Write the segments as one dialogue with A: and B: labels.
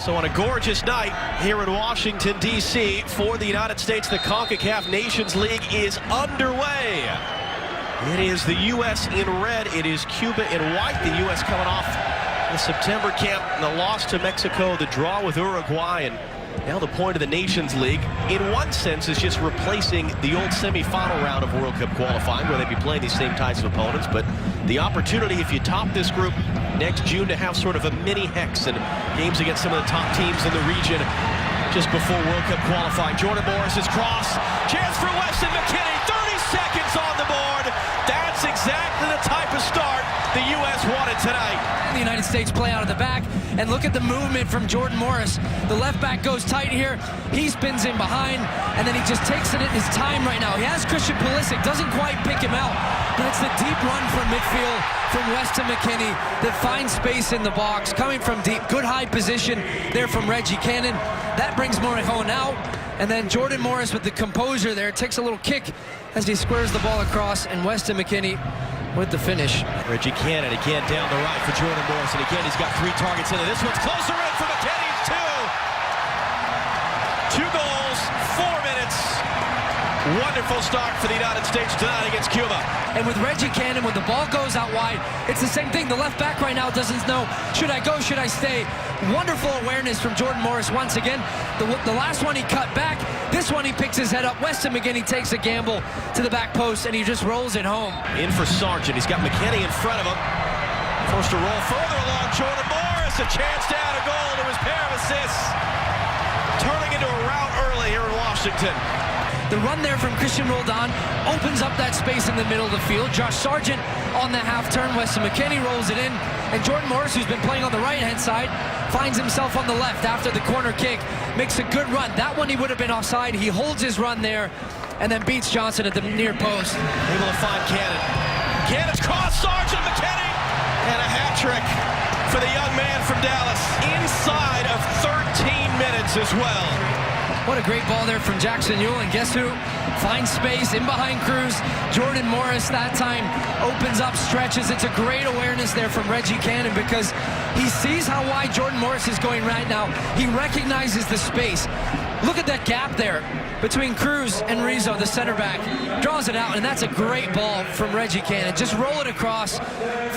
A: So on a gorgeous night here in Washington, D.C. for the United States, the CONCACAF Nations League is underway. It is the U.S. in red. It is Cuba in white. The U.S. coming off the September camp and the loss to Mexico, the draw with Uruguay, and now the point of the Nations League, in one sense, is just replacing the old semifinal round of World Cup qualifying, where they'd be playing these same types of opponents. But the opportunity, if you top this group next June, to have sort of a mini hex and games against some of the top teams in the region just before World Cup qualifying. Jordan Morris's cross, chance for Weston McKennie, 30 seconds on the board. That's exactly the type of start the U.S. wanted tonight.
B: The United States play out of the back, and look at the movement from Jordan Morris. The left back goes tight here. He spins in behind, and then he just takes it at his time right now. He has Christian Pulisic, doesn't quite pick him out, but it's the deep run from midfield from Weston McKennie that finds space in the box, coming from deep. Good high position there from Reggie Cannon. That brings Morihone out, and then Jordan Morris with the composure there takes a little kick as he squares the ball across, and Weston McKennie with the finish.
A: Reggie Cannon again down the right for Jordan Morris, and again he's got 3 targets into this one's closer in for McKennie's 2. 2 goals, 4 minutes. Wonderful start for the United States tonight against Cuba.
B: And with Reggie Cannon, when the ball goes out wide, it's the same thing. The left back right now doesn't know, should I go, should I stay? Wonderful awareness from Jordan Morris once again. The last one he cut back. This one he picks his head up. Weston McKennie takes a gamble to the back post, and he just rolls it home.
A: In for Sargent. He's got McKennie in front of him. Forced to roll further along. Jordan Morris, a chance to add a goal to his pair of assists. Turning into a rout early here in Washington.
B: The run there from Christian Roldan opens up that space in the middle of the field. Josh Sargent on the half turn. Weston McKennie rolls it in. And Jordan Morris, who's been playing on the right-hand side, finds himself on the left after the corner kick. Makes a good run. That one he would have been offside. He holds his run there and then beats Johnson at the near post.
A: Able to find Cannon. Cannon's cross, Sargent, McKennie, and a hat trick for the young man from Dallas. Inside of 13 minutes as well.
B: What a great ball there from Jackson Ewell, and guess who? Finds space in behind Cruz. Jordan Morris that time opens up, stretches. It's a great awareness there from Reggie Cannon, because he sees how wide Jordan Morris is going right now. He recognizes the space. Look at that gap there between Cruz and Rizzo, the center back. Draws it out, and that's a great ball from Reggie Cannon. Just roll it across,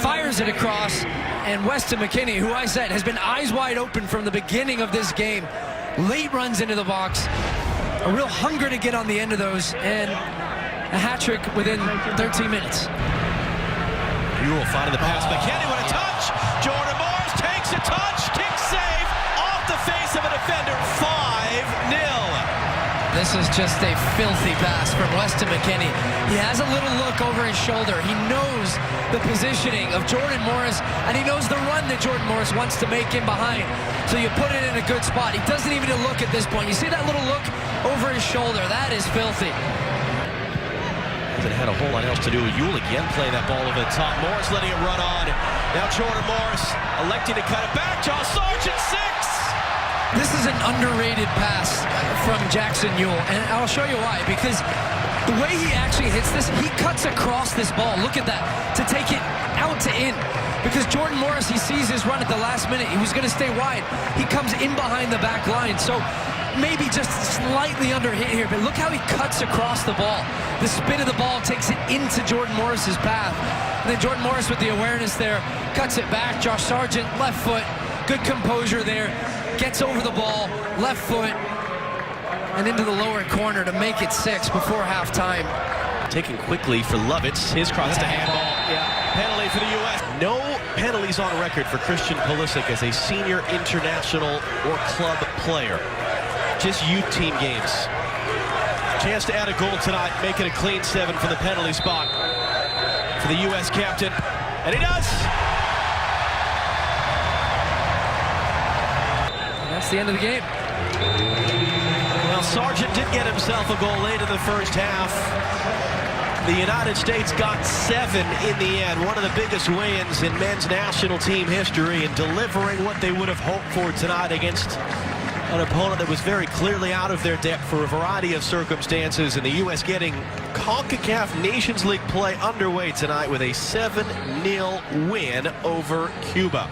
B: fires it across, and Weston McKennie, who I said has been eyes wide open from the beginning of this game, late runs into the box, a real hunger to get on the end of those, and a hat trick within 13 minutes.
A: Ewell finding the pass. McKennie with a touch. Jordan Morris takes a touch. Kick save off the face of a defender. 5-0.
B: This is just a filthy pass from Weston McKennie. He has a little look over his shoulder. He knows the positioning of Jordan Morris, and he knows the run that Jordan Morris wants to make in behind. So you put it in a good spot. He doesn't even look at this point. You see that little look over his shoulder? That is filthy.
A: Hasn't had a whole lot else to do with Ewell again playing that ball over the top. Morris letting it run on. Now Jordan Morris electing to cut it back. Josh Sargent, 6.
B: This is an underrated pass from Jackson Ewell, and I'll show you why. Because the way he actually hits this, he cuts across this ball. Look at that, to take it out to in. Because Jordan Morris, he sees his run at the last minute. He was going to stay wide. He comes in behind the back line. So maybe just slightly under hit here, but look how he cuts across the ball. The spin of the ball takes it into Jordan Morris's path. And then Jordan Morris with the awareness there, cuts it back. Josh Sargent, left foot, good composure there. Gets over the ball, left foot, and into the lower corner to make it 6 before halftime.
A: Taken quickly for Lovitz. His cross to handball. Yeah. Penalty for the U.S. No penalties on record for Christian Pulisic as a senior international or club player. Just youth team games. Chance to add a goal tonight, make it a clean 7 from the penalty spot for the U.S. captain. And he does!
B: That's the end of the game.
A: Well, Sargent did get himself a goal late in the first half. The United States got 7 in the end. One of the biggest wins in men's national team history, and delivering what they would have hoped for tonight against an opponent that was very clearly out of their depth for a variety of circumstances. And the U.S. getting CONCACAF Nations League play underway tonight with a 7-0 win over Cuba.